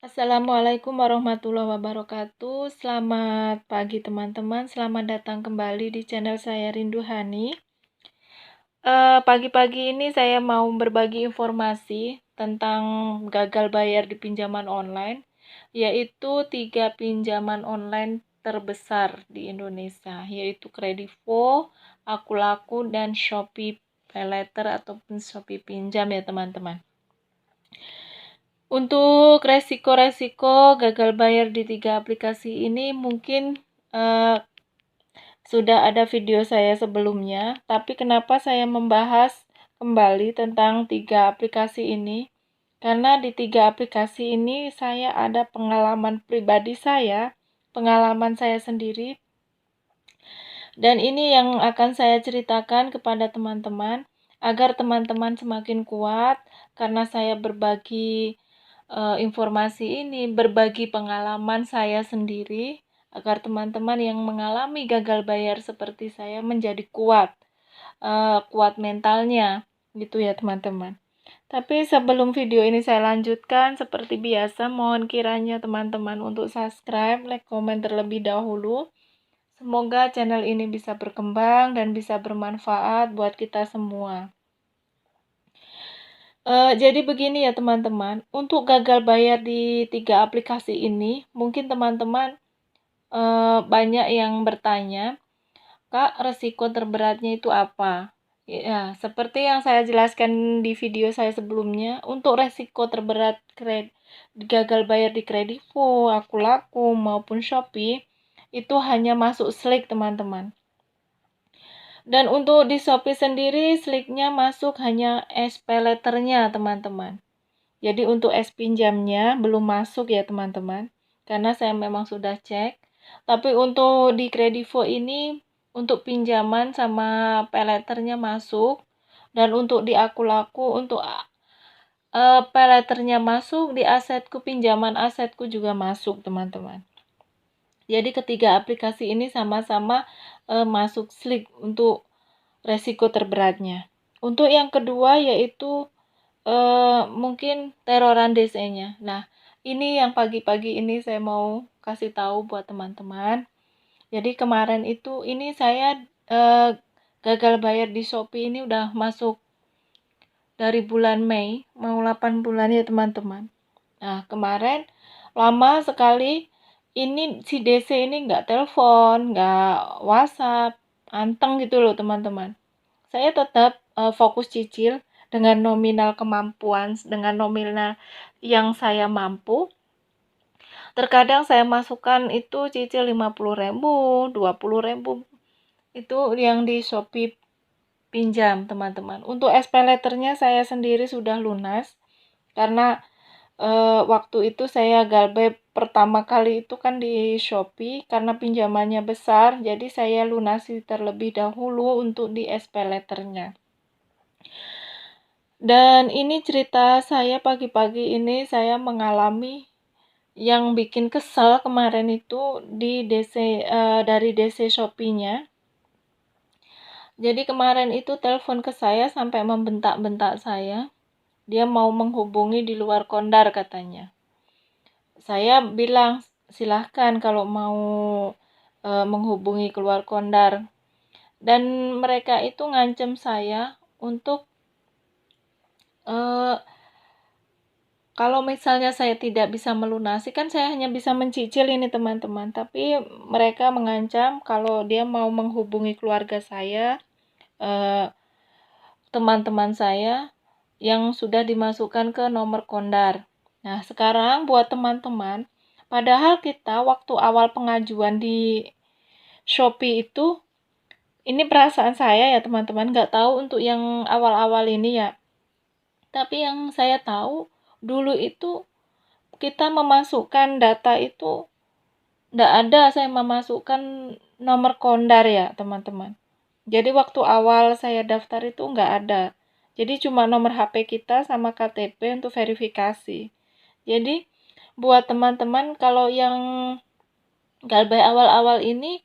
Assalamualaikum warahmatullahi wabarakatuh. Selamat pagi teman-teman. Selamat datang kembali di channel saya Rindu Hani. Pagi-pagi ini saya mau berbagi informasi tentang gagal bayar di pinjaman online, yaitu 3 pinjaman online terbesar di Indonesia, yaitu Kredivo, Akulaku, dan Shopee Paylater ataupun Shopee Pinjam ya teman-teman. Untuk resiko-resiko gagal bayar di 3 aplikasi ini mungkin sudah ada video saya sebelumnya, tapi kenapa saya membahas kembali tentang 3 aplikasi ini? Karena di 3 aplikasi ini saya ada pengalaman pribadi saya, pengalaman saya sendiri, dan ini yang akan saya ceritakan kepada teman-teman, agar teman-teman semakin kuat, karena saya berbagi informasi ini, berbagi pengalaman saya sendiri, agar teman-teman yang mengalami gagal bayar seperti saya menjadi kuat, kuat mentalnya, gitu ya teman-teman. Tapi sebelum video ini saya lanjutkan, seperti biasa, mohon kiranya teman-teman untuk subscribe, like, komen terlebih dahulu. Semoga channel ini bisa berkembang dan bisa bermanfaat buat kita semua. Jadi begini ya teman-teman, untuk gagal bayar di 3 aplikasi ini, mungkin teman-teman banyak yang bertanya, Kak, resiko terberatnya itu apa? Ya, seperti yang saya jelaskan di video saya sebelumnya, untuk resiko terberat gagal bayar di Kredivo, Akulaku, maupun Shopee, itu hanya masuk slik teman-teman. Dan untuk di Shopee sendiri, sliknya masuk hanya SP letternya teman-teman. Jadi untuk es pinjamnya belum masuk ya teman-teman, karena saya memang sudah cek. Tapi untuk di Kredivo ini, untuk pinjaman sama payletternya masuk. Dan untuk di Akulaku, untuk payletternya masuk, di asetku, pinjaman asetku juga masuk teman-teman. Jadi ketiga aplikasi ini sama-sama masuk slik untuk resiko terberatnya. Untuk yang kedua yaitu mungkin teroran DC-nya. Nah, ini yang pagi-pagi ini saya mau kasih tahu buat teman-teman. Jadi kemarin itu ini saya gagal bayar di Shopee ini udah masuk dari bulan Mei, mau 8 bulan ya teman-teman. Nah, kemarin lama sekali ini si DC ini nggak telepon, nggak WhatsApp, anteng gitu loh teman-teman. Saya tetap fokus cicil dengan nominal kemampuan, dengan nominal yang saya mampu. Terkadang saya masukkan itu cicil 50.000, 20.000, itu yang di Shopee pinjam teman-teman. Untuk SP letternya saya sendiri sudah lunas, karena waktu itu saya galbay pertama kali itu kan di Shopee, karena pinjamannya besar, jadi saya lunasi terlebih dahulu untuk di SP letternya. Dan ini cerita saya pagi-pagi ini saya mengalami yang bikin kesel kemarin itu di DC dari DC Shopee-nya. Jadi kemarin itu telepon ke saya sampai membentak-bentak saya. Dia mau menghubungi di luar Kondar katanya. Saya bilang silahkan kalau mau menghubungi keluar Kondar. Dan mereka itu ngancem saya untuk kalau misalnya saya tidak bisa melunasi, kan saya hanya bisa mencicil ini teman-teman. Tapi mereka mengancam kalau dia mau menghubungi keluarga saya, teman-teman saya yang sudah dimasukkan ke nomor Kondar. Nah, sekarang buat teman-teman, padahal kita waktu awal pengajuan di Shopee itu, ini perasaan saya ya teman-teman, nggak tahu untuk yang awal-awal ini ya. Tapi yang saya tahu, dulu itu kita memasukkan data itu, nggak ada saya memasukkan nomor Kondar ya teman-teman. Jadi waktu awal saya daftar itu nggak ada. Jadi cuma nomor HP kita sama KTP untuk verifikasi. Jadi buat teman-teman kalau yang galbay awal-awal ini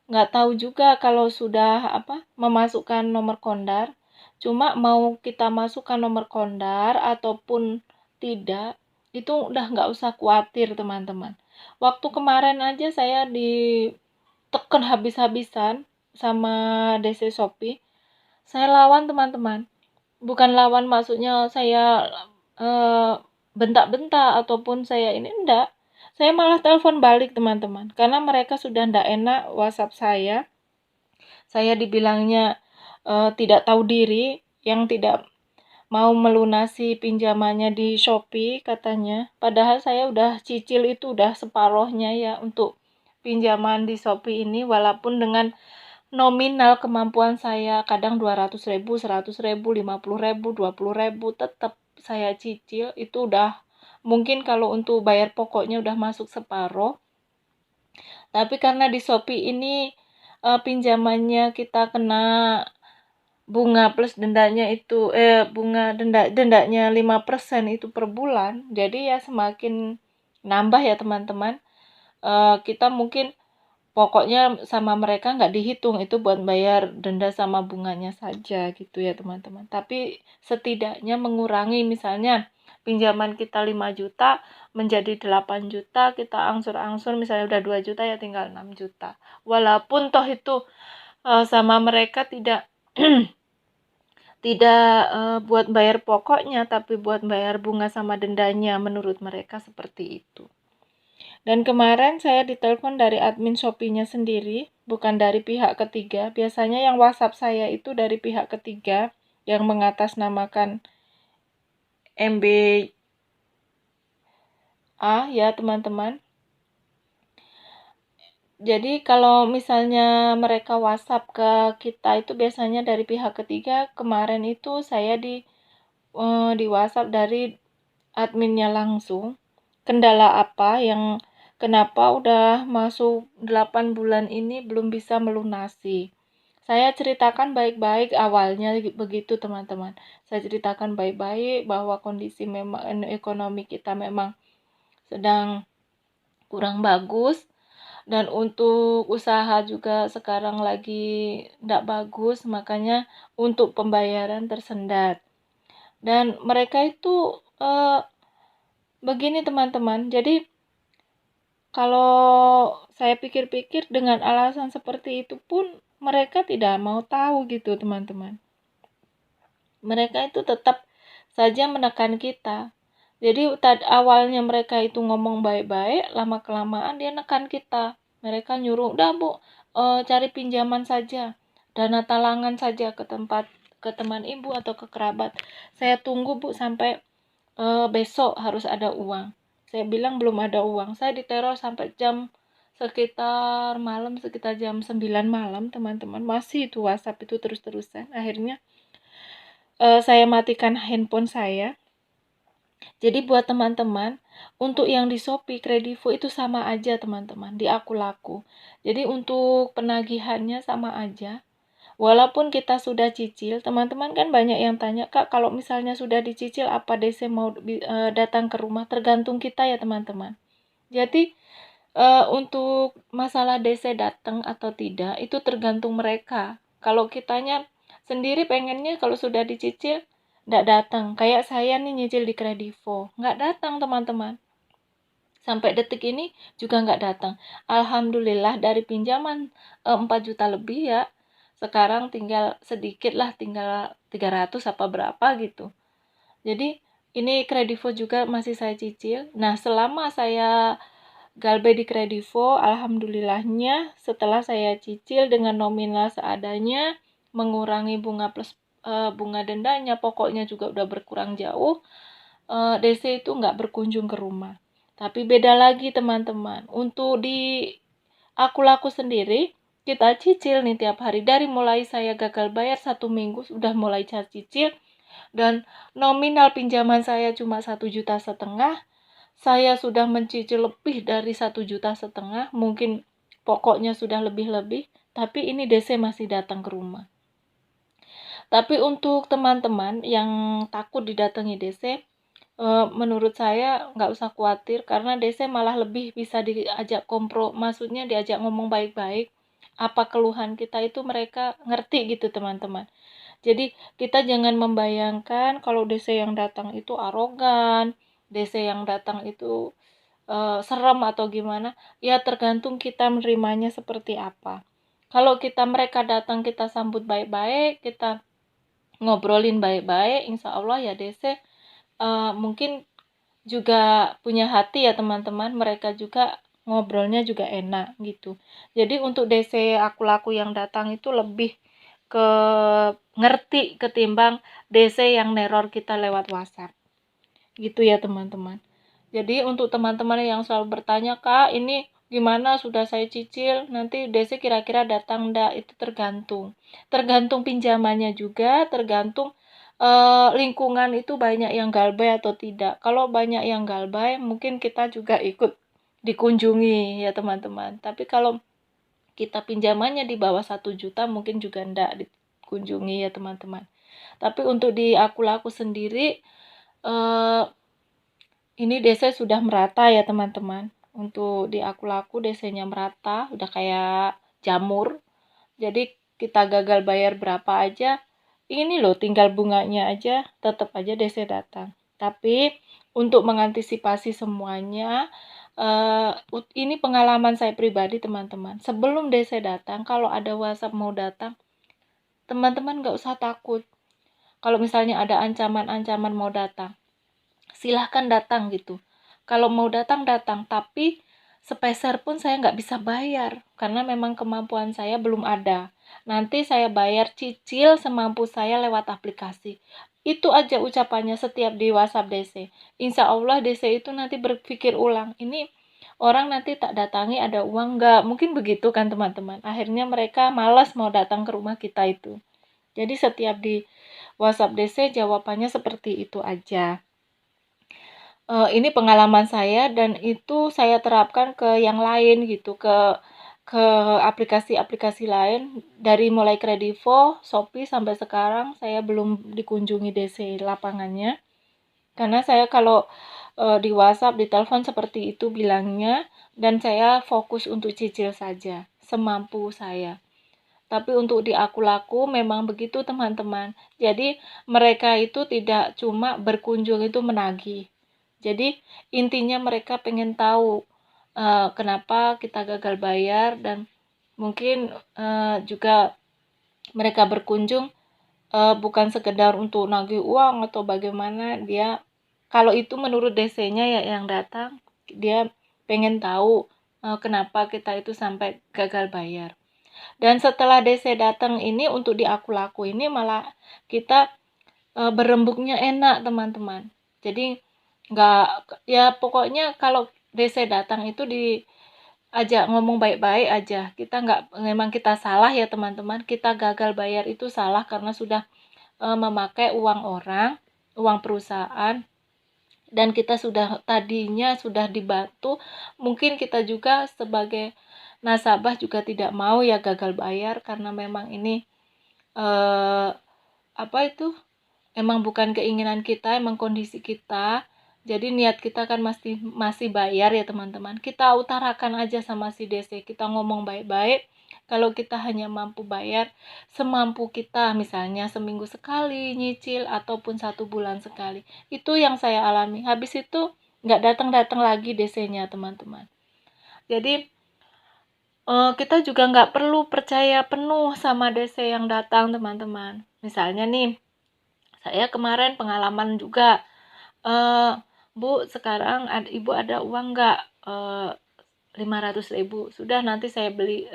nggak tahu juga kalau sudah memasukkan nomor Kondar. Cuma mau kita masukkan nomor Kondar ataupun tidak, Itu udah nggak usah khawatir teman-teman. Waktu kemarin aja saya diteken habis-habisan sama DC Shopee. Saya lawan teman-teman. Bukan lawan maksudnya saya eh, bentak-bentak ataupun saya ini enggak. Saya malah telepon balik teman-teman. Karena mereka sudah enggak enak WhatsApp saya. Saya dibilangnya tidak tahu diri, yang tidak mau melunasi pinjamannya di Shopee katanya. Padahal saya udah cicil itu udah separohnya ya untuk pinjaman di Shopee ini, walaupun dengan nominal kemampuan saya kadang 200.000, 100.000, 50.000, 20.000 tetap saya cicil. Itu udah mungkin kalau untuk bayar pokoknya udah masuk separoh. Tapi karena di Shopee ini pinjamannya kita kena bunga plus dendanya itu dendanya 5% itu per bulan. Jadi ya semakin nambah ya teman-teman. Kita mungkin pokoknya sama mereka nggak dihitung, itu buat bayar denda sama bunganya saja gitu ya teman-teman. Tapi setidaknya mengurangi, misalnya pinjaman kita 5 juta menjadi 8 juta, kita angsur-angsur misalnya udah 2 juta ya tinggal 6 juta. Walaupun toh itu sama mereka tidak tidak buat bayar pokoknya, tapi buat bayar bunga sama dendanya, menurut mereka seperti itu. Dan kemarin saya ditelepon dari admin Shopee-nya sendiri, bukan dari pihak ketiga. Biasanya yang WhatsApp saya itu dari pihak ketiga yang mengatasnamakan MBA ya teman-teman. Jadi kalau misalnya mereka WhatsApp ke kita itu biasanya dari pihak ketiga. Kemarin itu saya di WhatsApp dari adminnya langsung. Kendala apa yang kenapa udah masuk 8 bulan ini belum bisa melunasi. Saya ceritakan baik-baik awalnya begitu teman-teman. Saya ceritakan baik-baik bahwa kondisi memang ekonomi kita memang sedang kurang bagus, dan untuk usaha juga sekarang lagi tidak bagus, makanya untuk pembayaran tersendat. Dan mereka itu begini teman-teman, jadi kalau saya pikir-pikir dengan alasan seperti itu pun mereka tidak mau tahu gitu teman-teman. Mereka itu tetap saja menekan kita. Jadi awalnya mereka itu ngomong baik-baik, lama-kelamaan dia nekan kita. Mereka nyuruh, udah bu, cari pinjaman saja, dana talangan saja ke teman ibu atau ke kerabat. Saya tunggu bu sampai besok harus ada uang. Saya bilang belum ada uang. Saya diteror sampai sekitar jam 9 malam teman-teman. Masih itu WhatsApp itu terus-terusan. Akhirnya saya matikan handphone saya. Jadi buat teman-teman, untuk yang di Shopee, Kredivo itu sama aja teman-teman, di aku laku. Jadi untuk penagihannya sama aja. Walaupun kita sudah cicil, teman-teman kan banyak yang tanya, Kak, kalau misalnya sudah dicicil apa DC mau datang ke rumah? Tergantung kita ya teman-teman. Jadi untuk masalah DC datang atau tidak, itu tergantung mereka. Kalau kitanya sendiri pengennya kalau sudah dicicil, nggak datang. Kayak saya nih nyicil di Kredivo, nggak datang teman-teman. Sampai detik ini juga nggak datang. Alhamdulillah dari pinjaman 4 juta lebih ya, sekarang tinggal sedikit lah, tinggal 300 apa berapa gitu. Jadi ini Kredivo juga masih saya cicil. Nah selama saya galbe di Kredivo, alhamdulillahnya setelah saya cicil dengan nominal seadanya, mengurangi bunga plus bunga dendanya, pokoknya juga udah berkurang jauh. DC itu nggak berkunjung ke rumah. Tapi beda lagi teman-teman. Untuk di aku laku sendiri, kita cicil nih tiap hari. Dari mulai saya gagal bayar 1 minggu, sudah mulai cicil. Dan nominal pinjaman saya cuma 1,5 juta. Saya sudah mencicil lebih dari 1,5 juta. Mungkin pokoknya sudah lebih-lebih. Tapi ini DC masih datang ke rumah. Tapi untuk teman-teman yang takut didatangi DC, menurut saya nggak usah khawatir, karena DC malah lebih bisa diajak maksudnya diajak ngomong baik-baik. Apa keluhan kita itu mereka ngerti gitu teman-teman. Jadi kita jangan membayangkan kalau DC yang datang itu arogan, DC yang datang itu serem atau gimana, ya tergantung kita menerimanya seperti apa. Kalau mereka datang kita sambut baik-baik, kita ngobrolin baik-baik, insya Allah ya DC mungkin juga punya hati ya teman-teman, mereka juga ngobrolnya juga enak gitu. Jadi untuk DC aku yang datang itu lebih ke ngerti ketimbang DC yang neror kita lewat WhatsApp. Gitu ya teman-teman. Jadi untuk teman-teman yang selalu bertanya, Kak, ini gimana sudah saya cicil, nanti DC kira-kira datang enggak? Itu tergantung. Tergantung pinjamannya juga, tergantung lingkungan itu banyak yang galbay atau tidak. Kalau banyak yang galbay, mungkin kita juga ikut dikunjungi ya teman-teman. Tapi kalau kita pinjamannya di bawah 1 juta, mungkin juga enggak dikunjungi ya teman-teman. Tapi untuk di aku sendiri, ini DC sudah merata ya teman-teman. Untuk di aku DC-nya merata, udah kayak jamur. Jadi kita gagal bayar berapa aja, ini loh tinggal bunganya aja, tetap aja DC datang. Tapi untuk mengantisipasi semuanya, ini pengalaman saya pribadi teman-teman. Sebelum DC datang, kalau ada WhatsApp mau datang, teman-teman nggak usah takut. Kalau misalnya ada ancaman-ancaman mau datang, silahkan datang gitu. Kalau mau datang, tapi sepeser pun saya nggak bisa bayar, karena memang kemampuan saya belum ada. Nanti saya bayar cicil semampu saya lewat aplikasi. Itu aja ucapannya setiap di WhatsApp DC. Insya Allah DC itu nanti berpikir ulang, ini orang nanti tak datangi ada uang nggak? Mungkin begitu kan teman-teman. Akhirnya mereka malas mau datang ke rumah kita itu. Jadi setiap di WhatsApp DC jawabannya seperti itu aja. Ini pengalaman saya dan itu saya terapkan ke yang lain gitu, ke aplikasi-aplikasi lain, dari mulai Kredivo, Shopee sampai sekarang saya belum dikunjungi DC lapangannya. Karena saya kalau di WhatsApp, di telepon seperti itu bilangnya, dan saya fokus untuk cicil saja semampu saya. Tapi untuk di aku laku memang begitu teman-teman. Jadi mereka itu tidak cuma berkunjung itu menagih. Jadi intinya mereka pengen tahu kenapa kita gagal bayar, dan mungkin juga mereka berkunjung bukan sekedar untuk nagih uang atau bagaimana. Dia kalau itu menurut DC-nya ya yang datang, dia pengen tahu kenapa kita itu sampai gagal bayar. Dan setelah DC datang ini, untuk di aku laku ini malah kita berembuknya enak teman-teman. Jadi nggak, ya pokoknya kalau DC datang itu diajak ngomong baik-baik aja. Kita nggak, memang kita salah ya teman-teman, kita gagal bayar itu salah karena sudah memakai uang orang, uang perusahaan, dan kita tadinya sudah dibantu. Mungkin kita juga sebagai nasabah juga tidak mau ya gagal bayar, karena memang ini emang bukan keinginan kita, emang kondisi kita. Jadi niat kita kan masih bayar ya teman-teman. Kita utarakan aja sama si DC, kita ngomong baik-baik. Kalau kita hanya mampu bayar semampu kita, misalnya seminggu sekali nyicil ataupun 1 bulan sekali. Itu yang saya alami. Habis itu nggak datang-datang lagi DC-nya teman-teman. Jadi kita juga nggak perlu percaya penuh sama DC yang datang teman-teman. Misalnya nih, saya kemarin pengalaman juga, Bu, sekarang Ibu ada uang nggak? 500.000. Sudah, nanti saya beli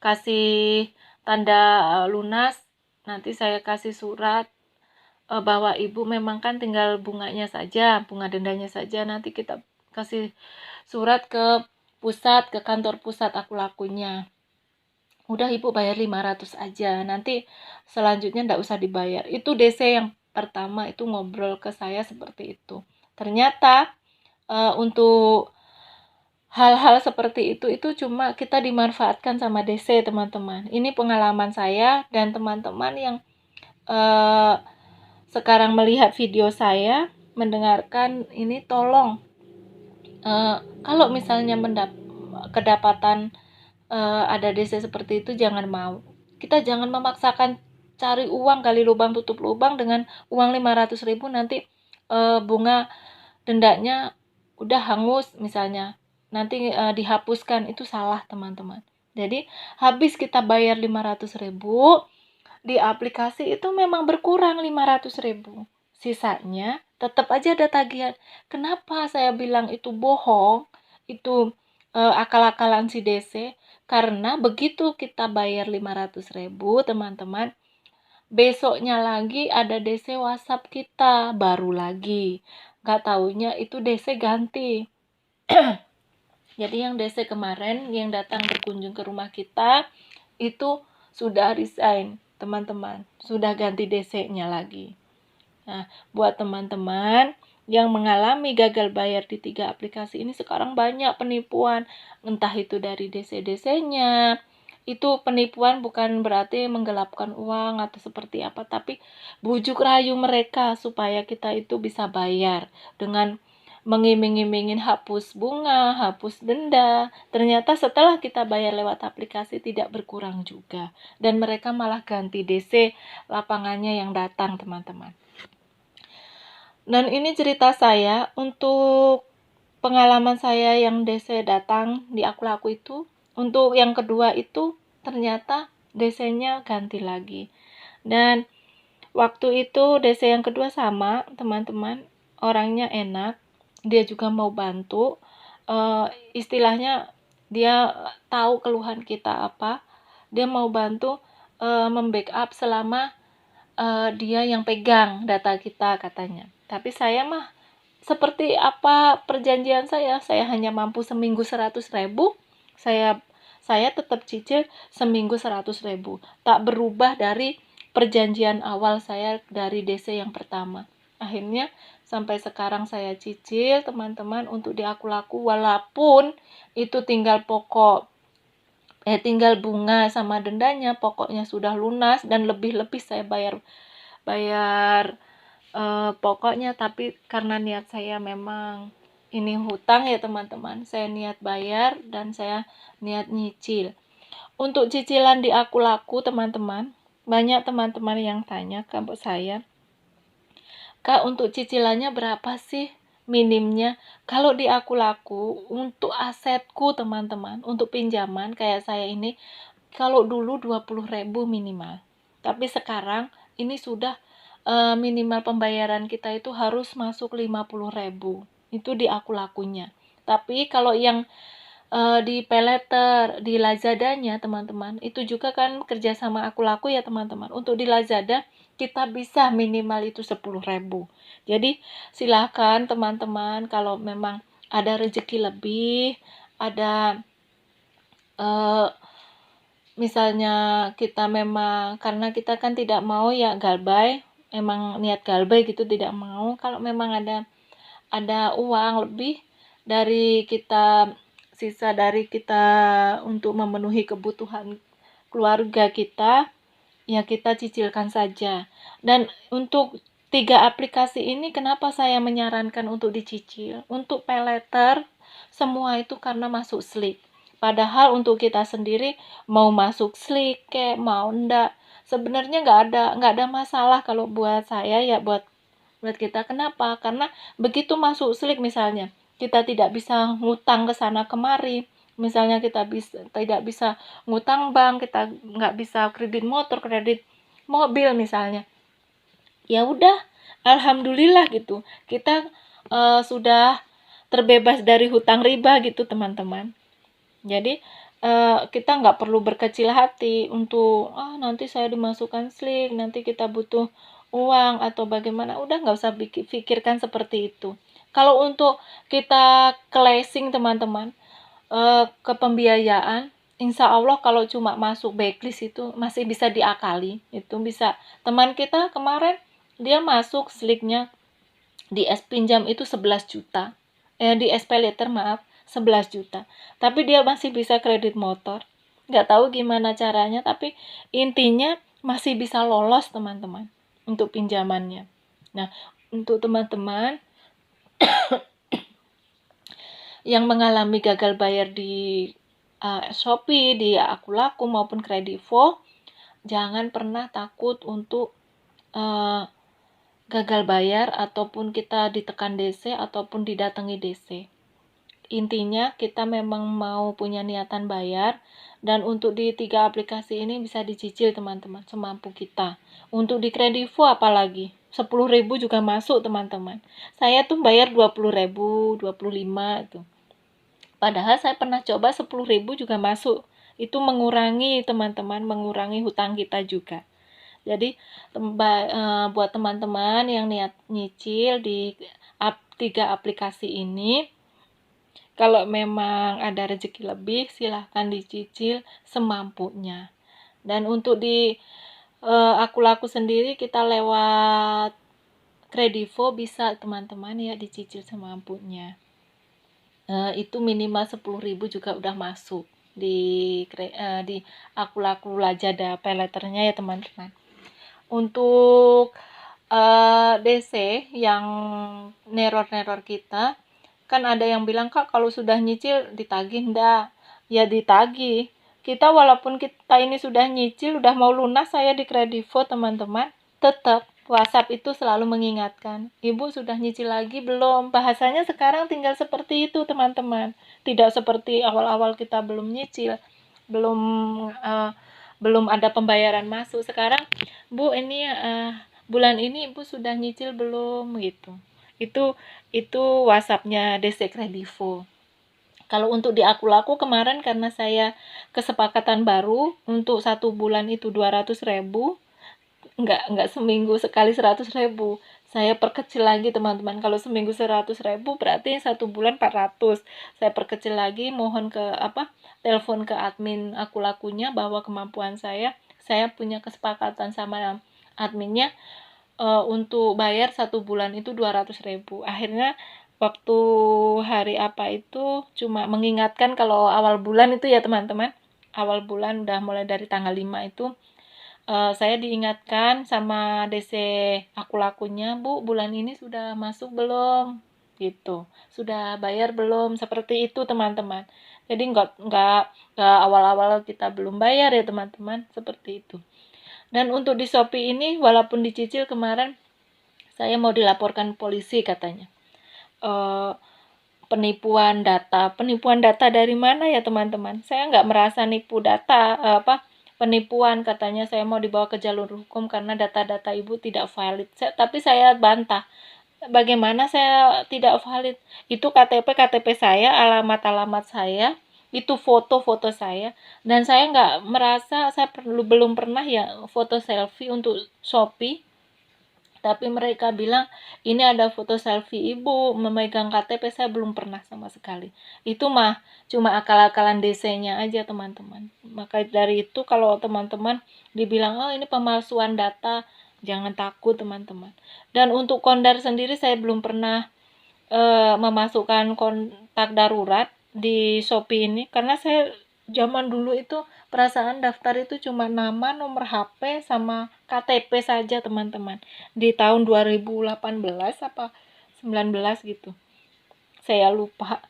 kasih tanda lunas, nanti saya kasih surat bahwa Ibu memang kan tinggal bunganya saja, bunga dendanya saja, nanti kita kasih surat ke kantor pusat aku lakunya. Udah Ibu bayar 500 aja, nanti selanjutnya nggak usah dibayar. Itu DC yang pertama itu ngobrol ke saya seperti itu. Ternyata untuk hal-hal seperti itu cuma kita dimanfaatkan sama DC teman-teman. Ini pengalaman saya, dan teman-teman yang sekarang melihat video saya, mendengarkan ini, tolong kalau misalnya kedapatan ada DC seperti itu, jangan mau. Kita jangan memaksakan cari uang gali lubang tutup lubang dengan uang 500.000, nanti bunga dendanya udah hangus misalnya, nanti dihapuskan, itu salah teman-teman. Jadi habis kita bayar 500.000, di aplikasi itu memang berkurang 500.000. Sisanya tetap aja ada tagihan. Kenapa saya bilang itu bohong? Itu akal-akalan si DC. Karena begitu kita bayar 500.000, teman-teman, besoknya lagi ada DC WhatsApp kita, baru lagi. Nggak taunya itu DC ganti. Jadi yang DC kemarin yang datang berkunjung ke rumah kita itu sudah resign, teman-teman. Sudah ganti DC-nya lagi. Nah, buat teman-teman yang mengalami gagal bayar di 3 aplikasi ini, sekarang banyak penipuan. Entah itu dari DC-DC-nya. Itu penipuan bukan berarti menggelapkan uang atau seperti apa, tapi bujuk rayu mereka supaya kita itu bisa bayar dengan mengiming-imingin hapus bunga, hapus denda. Ternyata setelah kita bayar lewat aplikasi tidak berkurang juga. Dan mereka malah ganti DC lapangannya yang datang, teman-teman. Dan ini cerita saya untuk pengalaman saya yang DC datang di aku itu. Untuk yang kedua itu ternyata DC-nya ganti lagi. Dan waktu itu DC yang kedua sama, teman-teman. Orangnya enak. Dia juga mau bantu, istilahnya dia tahu keluhan kita apa, dia mau bantu membackup selama dia yang pegang data kita katanya. Tapi saya mah seperti apa perjanjian saya hanya mampu seminggu 100.000, saya tetap cicil seminggu 100.000, tak berubah dari perjanjian awal saya dari DC yang pertama. Akhirnya sampai sekarang saya cicil, teman-teman, untuk di aku-laku, walaupun itu tinggal tinggal bunga sama dendanya, pokoknya sudah lunas dan lebih-lebih saya bayar pokoknya. Tapi karena niat saya memang ini hutang ya teman-teman, saya niat bayar dan saya niat nyicil. Untuk cicilan di aku-laku, teman-teman, banyak teman-teman yang tanya ke saya, Kak, untuk cicilannya berapa sih minimnya? Kalau di aku-laku, untuk asetku teman-teman, untuk pinjaman kayak saya ini, kalau dulu 20.000 minimal. Tapi sekarang ini sudah minimal pembayaran kita itu harus masuk 50.000. Itu di aku-lakunya. Tapi kalau yang di Paylater, di Lazadanya teman-teman, itu juga kan kerjasama aku-laku ya teman-teman. Untuk di Lazada kita bisa minimal itu 10.000. Jadi silahkan teman-teman, kalau memang ada rezeki lebih, ada misalnya kita memang, karena kita kan tidak mau ya galbay, emang niat galbay gitu, tidak mau. Kalau memang ada uang lebih dari kita, sisa dari kita untuk memenuhi kebutuhan keluarga kita, ya kita cicilkan saja. Dan untuk 3 aplikasi ini kenapa saya menyarankan untuk dicicil? Untuk Paylater semua itu karena masuk Slick. Padahal untuk kita sendiri mau masuk Slick kayak mau enggak, sebenarnya nggak ada masalah kalau buat saya ya, buat kita. Kenapa? Karena begitu masuk Slick misalnya, kita tidak bisa ngutang ke sana kemari. Misalnya kita tidak bisa ngutang bank, kita nggak bisa kredit motor, kredit mobil misalnya. Ya udah, alhamdulillah gitu. Kita sudah terbebas dari hutang riba gitu, teman-teman. Jadi kita nggak perlu berkecil hati untuk nanti saya dimasukkan Slick, nanti kita butuh uang atau bagaimana. Udah nggak usah pikirkan seperti itu. Kalau untuk kita classing teman-teman, ke pembiayaan, insya Allah kalau cuma masuk backlist itu masih bisa diakali. Itu bisa. Teman kita kemarin dia masuk Slicknya di pinjam itu 11 juta. Di Paylater maaf, 11 juta. Tapi dia masih bisa kredit motor. Nggak tahu gimana caranya, tapi intinya masih bisa lolos teman-teman untuk pinjamannya. Nah, untuk teman-teman yang mengalami gagal bayar di Shopee, di aku-laku maupun Kredivo, jangan pernah takut untuk gagal bayar ataupun kita ditekan DC ataupun didatangi DC. Intinya kita memang mau punya niatan bayar, dan untuk di 3 aplikasi ini bisa dicicil teman-teman, semampu kita. Untuk di Kredivo apalagi, 10.000 juga masuk teman-teman. Saya tuh bayar 20.000, 25 itu. Padahal saya pernah coba 10.000 juga masuk. Itu mengurangi teman-teman, mengurangi hutang kita juga. Jadi buat teman-teman yang niat nyicil di 3 aplikasi ini, kalau memang ada rezeki lebih, silahkan dicicil semampunya. Dan untuk di Aku Laku sendiri, kita lewat Kredivo bisa teman-teman ya, dicicil semampunya. Itu minimal 10.000 juga udah masuk di Aku Laku Lazada payletternya ya teman-teman. Untuk DC yang neror-neror kita, kan ada yang bilang, Kak, kalau sudah nyicil ditagih enggak? Ya ditagih. Kita walaupun kita ini sudah nyicil, udah mau lunas saya di Kredivo teman-teman, tetap WhatsApp itu selalu mengingatkan, Ibu sudah nyicil lagi belum? Bahasanya sekarang tinggal seperti itu teman-teman. Tidak seperti awal-awal kita belum nyicil, belum belum ada pembayaran masuk. Sekarang, Bu, ini bulan ini Ibu sudah nyicil belum gitu. Itu WhatsApp-nya DC Kredivo. Kalau untuk di Aku Laku kemarin, karena saya kesepakatan baru untuk 1 bulan itu 200.000, enggak seminggu sekali 100.000. Saya perkecil lagi teman-teman. Kalau seminggu 100.000 berarti 1 bulan 400. Saya perkecil lagi, mohon telepon ke admin Aku Lakunya bahwa kemampuan saya punya kesepakatan sama adminnya untuk bayar 1 bulan itu 200.000. Akhirnya waktu hari apa itu cuma mengingatkan kalau awal bulan itu ya teman-teman. Awal bulan udah mulai dari tanggal 5 itu saya diingatkan sama DC Aku Lakunya, Bu, bulan ini sudah masuk belum? Gitu. Sudah bayar belum? Seperti itu teman-teman. Jadi enggak awal-awal kita belum bayar ya teman-teman, seperti itu. Dan untuk di Shopee ini, walaupun dicicil kemarin, saya mau dilaporkan polisi katanya. Penipuan data dari mana ya teman-teman? Saya nggak merasa nipu data, penipuan katanya. Saya mau dibawa ke jalur hukum karena data-data ibu tidak valid. Tapi saya bantah, bagaimana saya tidak valid? Itu KTP saya, alamat saya, itu foto-foto saya, dan saya nggak merasa, saya belum pernah ya foto selfie untuk Shopee. Tapi mereka bilang ini ada foto selfie ibu memegang KTP, saya belum pernah sama sekali. Itu mah cuma akal-akalan DC-nya aja teman-teman. Maka dari itu kalau teman-teman dibilang oh ini pemalsuan data, jangan takut teman-teman. Dan untuk Kondar sendiri saya belum pernah memasukkan kontak darurat di Shopee ini, karena saya zaman dulu itu perasaan daftar itu cuma nama, nomor HP, sama KTP saja teman-teman. Di tahun 2018 apa 19 gitu. Saya lupa.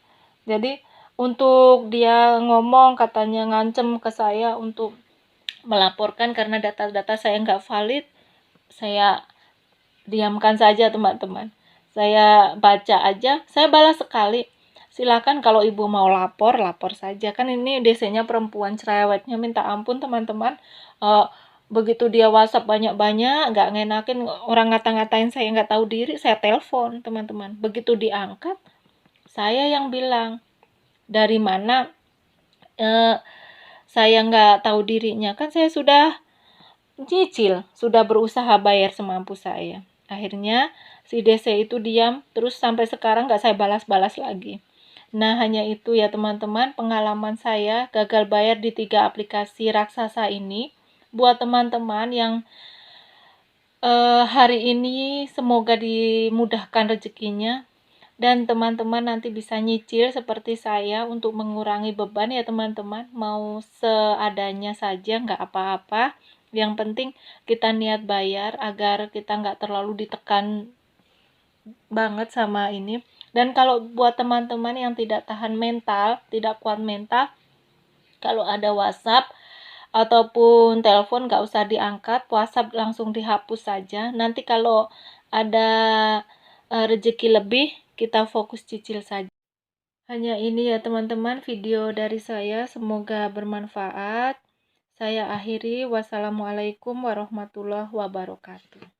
Jadi untuk dia ngomong katanya ngancem ke saya untuk melaporkan karena data-data saya nggak valid, saya diamkan saja teman-teman. Saya baca aja, saya balas sekali. Silakan kalau ibu mau lapor saja. Kan ini DC-nya perempuan cerewetnya minta ampun teman-teman. Begitu dia WhatsApp banyak-banyak, nggak ngenakin, orang ngata-ngatain saya nggak tahu diri, saya telepon teman-teman. Begitu diangkat, saya yang bilang, dari mana saya nggak tahu dirinya, kan saya sudah cicil, sudah berusaha bayar semampu saya. Akhirnya si DC itu diam, terus sampai sekarang nggak saya balas-balas lagi. Nah, hanya itu ya teman-teman pengalaman saya gagal bayar di 3 aplikasi raksasa ini. Buat teman-teman yang hari ini semoga dimudahkan rezekinya, dan teman-teman nanti bisa nyicil seperti saya untuk mengurangi beban ya teman-teman. Mau seadanya saja, nggak apa-apa. Yang penting kita niat bayar agar kita nggak terlalu ditekan banget sama ini. Dan kalau buat teman-teman yang tidak tahan mental, tidak kuat mental, kalau ada WhatsApp ataupun telepon nggak usah diangkat, WhatsApp langsung dihapus saja. Nanti kalau ada rezeki lebih, kita fokus cicil saja. Hanya ini ya teman-teman video dari saya, semoga bermanfaat. Saya akhiri, wassalamualaikum warahmatullahi wabarakatuh.